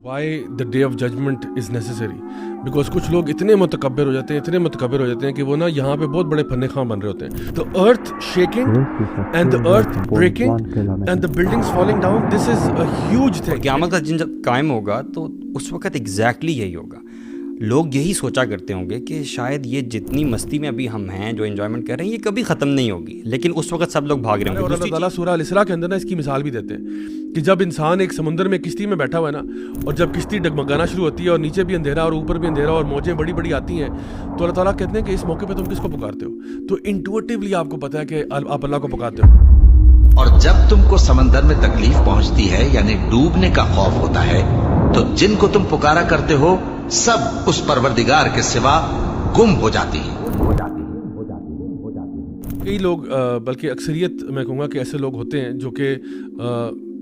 why the day of judgment is necessary, because कुछ लोग इतने मुतकब्बिर हो जाते हैं कि वो ना यहाँ पे बहुत बड़े फन्ने खां बन रहे होते हैं. The earth shaking and the earth breaking and the buildings falling down, this is a huge thing. क़यामत का दिन जब कायम होगा तो उस वक्त एग्जैक्टली यही होगा. लोग यही सोचा करते होंगे कि शायद ये जितनी मस्ती में अभी हम हैं, जो एंजॉयमेंट कर रहे हैं, ये कभी ख़त्म नहीं होगी, लेकिन उस वक्त सब लोग भाग रहे होंगे. और अल्लाह ताला सूरह अल-इसरा के अंदर ना इसकी मिसाल भी देते हैं कि जब इंसान एक समुंदर में किश्ती में बैठा हुआ है ना, और जब किश्ती डगमगाना शुरू होती है और नीचे भी अंधेरा और ऊपर भी अंधेरा और मौजें बड़ी बड़ी आती हैं, तो अल्लाह ताला कहते हैं कि इस मौके पे तुम किसको पुकारते हो? तो इंट्यूटिवली आपको पता है कि आप अल्लाह को पुकारते हो. और जब तुमको समंदर में तकलीफ पहुंचती है यानी डूबने का खौफ होता है, तो जिनको तुम पुकारा करते हो सब उस परवरदिगार के सिवा गुम हो जाती है. कई लोग बल्कि अक्सरियत मैं कहूँगा कि ऐसे लोग होते हैं जो कि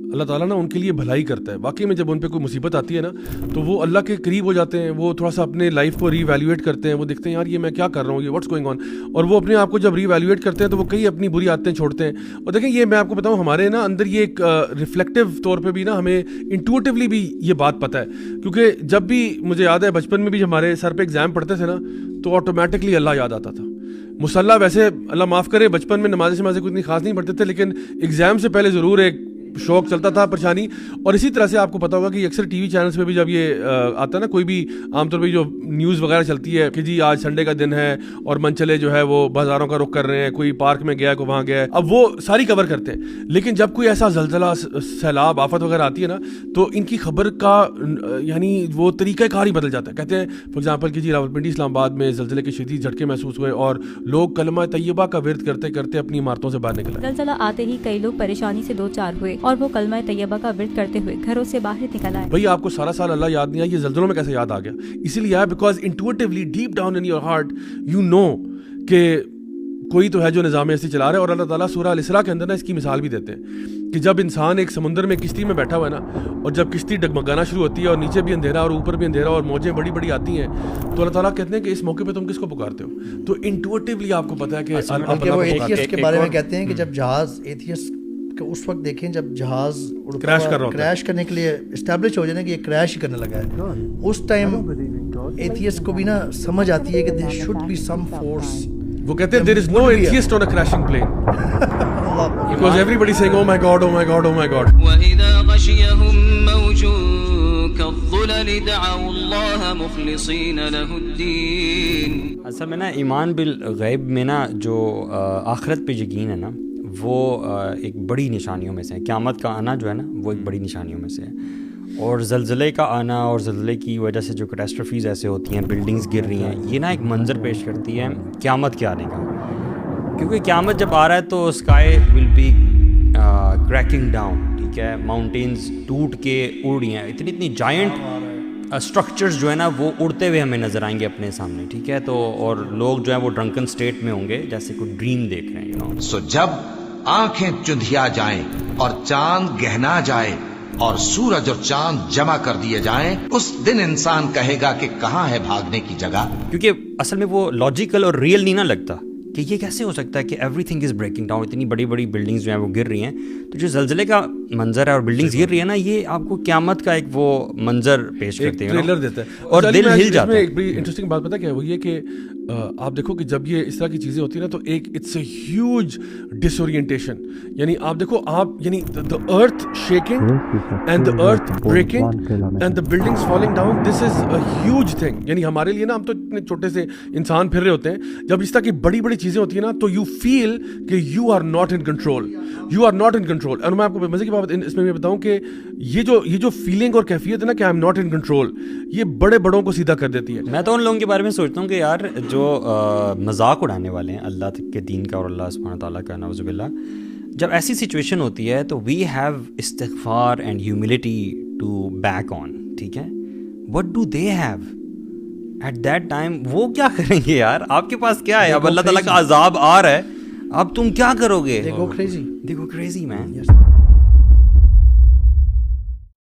अल्लाह ताला ना उनके लिए भलाई करता है. वाकई में जब उन पे कोई मुसीबत आती है ना, तो वो अल्लाह के करीब हो जाते हैं. वो थोड़ा सा अपने लाइफ को रीवैल्यूएट करते हैं. वो देखते हैं यार ये मैं क्या कर रहा हूँ, ये व्हाट्स गोइंग ऑन. और वो अपने आप को जब रीवैल्यूएट करते हैं तो वो कई अपनी बुरी आदतें छोड़ते हैं. और देखें, ये मैं आपको बताऊँ, हमारे ना अंदर ये एक रिफ्लेक्टिव तौर पर भी ना हमें इंट्यूटिवली भी ये बात पता है. क्योंकि जब भी मुझे याद है बचपन में भी जब हमारे सर पर एग्ज़ाम पढ़ते थे ना, तो ऑटोमेटिकली अल्लाह याद आता था. मुसल्ला वैसे अल्लाह माफ़ करे बचपन में नमाज़ कोई इतनी खास नहीं पढ़ते थे, लेकिन एग्ज़ाम से पहले ज़रूर एक शौक चलता था, परेशानी. और इसी तरह से आपको पता होगा कि अक्सर टीवी चैनल्स पे भी जब ये आता है ना, कोई भी आमतौर पे जो न्यूज़ वगैरह चलती है कि जी आज संडे का दिन है और मनचले जो है वो बाज़ारों का रुख कर रहे हैं, कोई पार्क में गया है, कोई वहाँ गया है, अब वो सारी कवर करते हैं. लेकिन जब कोई ऐसा जलजला, सैलाब, आफत वगैरह आती है ना, तो इनकी खबर का यानी वो तरीक़ाकार ही बदल जाता है. कहते हैं फॉर एग्जाम्पल कि जी रावलपिंडी इस्लामाबाद में जलजले के शदीद झटके महसूस हुए और लोग कलमा तैयबा का विर्द करते करते अपनी इमारतों से बाहर निकले. जलजला आते ही कई लोग परेशानी से दो चार हुए और वो कलमा तैयबा का विर्द करते हुए घरों से बाहर निकल आए. भाई आपको सारा साल अल्लाह याद नहीं आया, ये जल्जलों में कैसे याद आ गया? इसीलिए आया because intuitively deep down in your heart you know कि कोई तो है जो निज़ाम ऐसी चला रहा है. और अल्लाह ताला सूरह अल-इसरा के अंदर ना इसकी मिसाल भी देते हैं कि जब इंसान एक समुंदर में किश्ती में बैठा हुआ है ना, और जब किश्ती डगमगाना शुरू होती है और नीचे भी अंधेरा और ऊपर भी अंधेरा और मौजें बड़ी बड़ी आती हैं, तो अल्लाह ताला कहते हैं कि इस मौके पे तुम किसको पुकारते हो? तो इंट्यूटिवली आपको पता है कि वो एथियस्ट के बारे में कहते हैं कि जब जहाज एथियस्ट उस वक्त देखें जब जहाज क्रैश करने के लिए एस्टैब्लिश हो जाए ना कि ये क्रैश ही करने लगा है, उस टाइम एथियस्ट को भी ना समझ आती है कि there should be some force. वो कहते हैं there is no atheist on a crashing plane because everybody saying oh my God, oh my God, oh my God. वइदा गशियहुम मौजून कज़ुलल दअउ अल्लाह मुखलिसीन लहुद्दीन. असल में ना ईमान बिल गैब में ना जो आखिरत पे यकीन है ना, वो एक बड़ी निशानियों में से है. क़यामत का आना जो है ना, वो एक बड़ी निशानियों में से है. और ज़लज़ले का आना और ज़लज़ले की वजह से जो कैटास्ट्रफीज़ ऐसे होती हैं, बिल्डिंग्स गिर रही हैं, ये ना एक मंज़र पेश करती है क़यामत के आने का. क्योंकि क़यामत जब आ रहा है तो sky will be cracking down. ठीक है, माउंटेन्स टूट के उड़ रही हैं, इतनी जायंट स्ट्रक्चर्स जो है ना वो उड़ते हुए हमें नज़र आएंगे अपने सामने. ठीक है, तो और लोग जो है वो ड्रंकन स्टेट में होंगे, जैसे कोई ड्रीम देख रहे हैं, यू नो. सो जब आंखें चुंधिया जाएं और चांद गहना जाए और सूरज और चांद जमा कर दिए जाएं, उस दिन इंसान कहेगा कि कहाँ है भागने की जगह. क्योंकि असल में वो लॉजिकल और रियल नहीं ना लगता कि ये कैसे हो सकता है कि एवरीथिंग इज़ ब्रेकिंग डाउन. इतनी बड़ी बड़ी बिल्डिंग्स जो हैं वो गिर रही हैं. तो जो ज़लज़ले का मंजर है और बिल्डिंग्स गिर रही है ना, ये आपको क़यामत का एक वो मंजर पेश करते हैं, ट्रेलर देता है और दिल हिल जाता है. एक बड़ी इंटरेस्टिंग बात पता क्या है, वो ये कि आप देखो कि जब ये इस तरह की चीज़ें होती हैं ना, तो एक इट्स अ ह्यूज डिसोरिएंटेशन. यानी आप देखो, आप यानी the earth shaking and the earth breaking and the buildings falling down, this is a huge thing. यानी हमारे लिए ना, हम तो इतने छोटे से इंसान फिर रहे होते हैं, जब इस तरह की बड़ी बड़ी चीज़ें होती हैं ना, तो यू फील कि you are not in control, you are not in control. और मैं आपको मजे की बात इसमें भी बताऊं कि ये जो फीलिंग और कैफियत है ना कि I am not in control, ये बड़े बड़ों को सीधा कर देती है. मैं तो उन लोगों के बारे में सोचता हूँ कि यार जो मजाक उड़ाने वाले हैं अल्लाह के दीन का और अल्लाह सुब्हानहू तआला का, नऊज़ुबिल्लाह, जब ऐसी सिचुएशन होती है तो वी हैव इस्तिग़फ़ार and humility to back on. ठीक है, what do they have at that time? वो क्या करेंगे यार? आपके पास क्या है? अब अल्लाह ताला का अज़ाब आ रहा है, अब तुम क्या करोगे? They go crazy man. Yes.